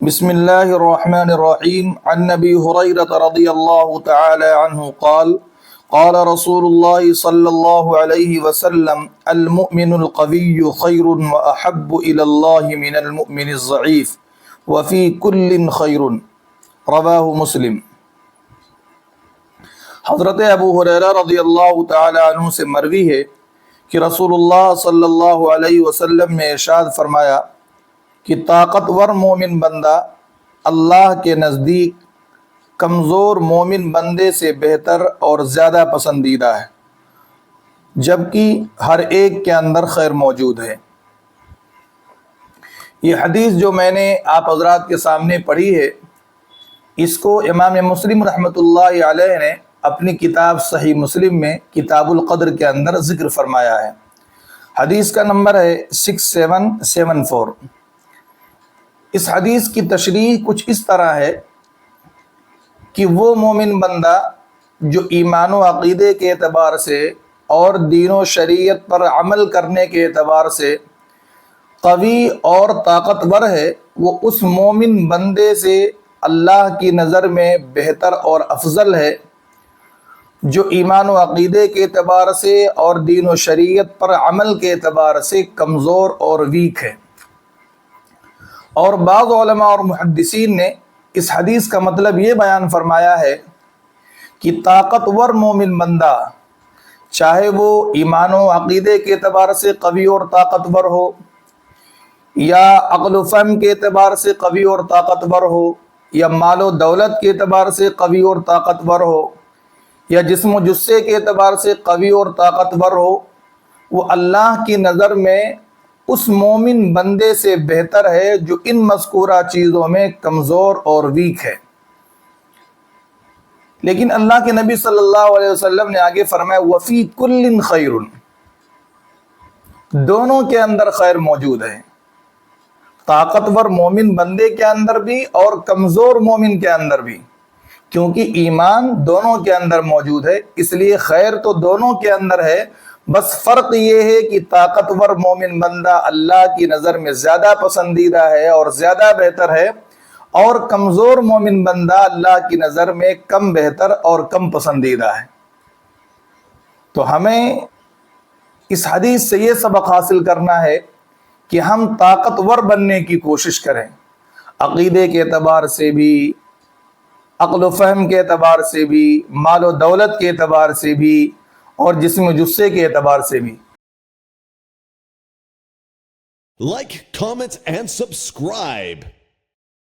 بسم الله الرحمن الرحيم عن نبي هريرة رضي الله تعالى عنه قال قال رسول الله صلى الله عليه وسلم المؤمن القوي خير وأحب إلى الله من المؤمن الضعيف وفي كل خير رواه مسلم۔ حضرت ابو ہریرہ رضی اللہ تعالی عنہ سے مروی ہے کہ رسول اللہ صلی اللہ علیہ وسلم نے ارشاد فرمایا کہ طاقتور مومن بندہ اللہ کے نزدیک کمزور مومن بندے سے بہتر اور زیادہ پسندیدہ ہے، جبکہ ہر ایک کے اندر خیر موجود ہے۔ یہ حدیث جو میں نے آپ حضرات کے سامنے پڑھی ہے، اس کو امام مسلم رحمۃ اللہ علیہ نے اپنی کتاب صحیح مسلم میں کتاب القدر کے اندر ذکر فرمایا ہے۔ حدیث کا نمبر ہے 6774۔ اس حدیث کی تشریح کچھ اس طرح ہے کہ وہ مومن بندہ جو ایمان و عقیدے کے اعتبار سے اور دین و شریعت پر عمل کرنے کے اعتبار سے قوی اور طاقتور ہے، وہ اس مومن بندے سے اللہ کی نظر میں بہتر اور افضل ہے جو ایمان و عقیدے کے اعتبار سے اور دین و شریعت پر عمل کے اعتبار سے کمزور اور ویک ہے۔ اور بعض علماء اور محدثین نے اس حدیث کا مطلب یہ بیان فرمایا ہے کہ طاقتور مومن بندہ چاہے وہ ایمان و عقیدے کے اعتبار سے قوی اور طاقتور ہو، یا عقل و فہم کے اعتبار سے قوی اور طاقتور ہو، یا مال و دولت کے اعتبار سے قوی اور طاقتور ہو، یا جسم و جثے کے اعتبار سے قوی اور طاقتور ہو، وہ اللہ کی نظر میں اس مومن بندے سے بہتر ہے جو ان مذکورہ چیزوں میں کمزور اور ویک ہے۔ لیکن اللہ کے نبی صلی اللہ علیہ وسلم نے آگے فرمایا وفی کل خیر، دونوں کے اندر خیر موجود ہے، طاقتور مومن بندے کے اندر بھی اور کمزور مومن کے اندر بھی، کیونکہ ایمان دونوں کے اندر موجود ہے، اس لیے خیر تو دونوں کے اندر ہے۔ بس فرق یہ ہے کہ طاقتور مومن بندہ اللہ کی نظر میں زیادہ پسندیدہ ہے اور زیادہ بہتر ہے، اور کمزور مومن بندہ اللہ کی نظر میں کم بہتر اور کم پسندیدہ ہے۔ تو ہمیں اس حدیث سے یہ سبق حاصل کرنا ہے کہ ہم طاقتور بننے کی کوشش کریں، عقیدے کے اعتبار سے بھی، عقل و فہم کے اعتبار سے بھی، مال و دولت کے اعتبار سے بھی، اور جسم و جثے کے اعتبار سے بھی۔ Like, comment, and subscribe.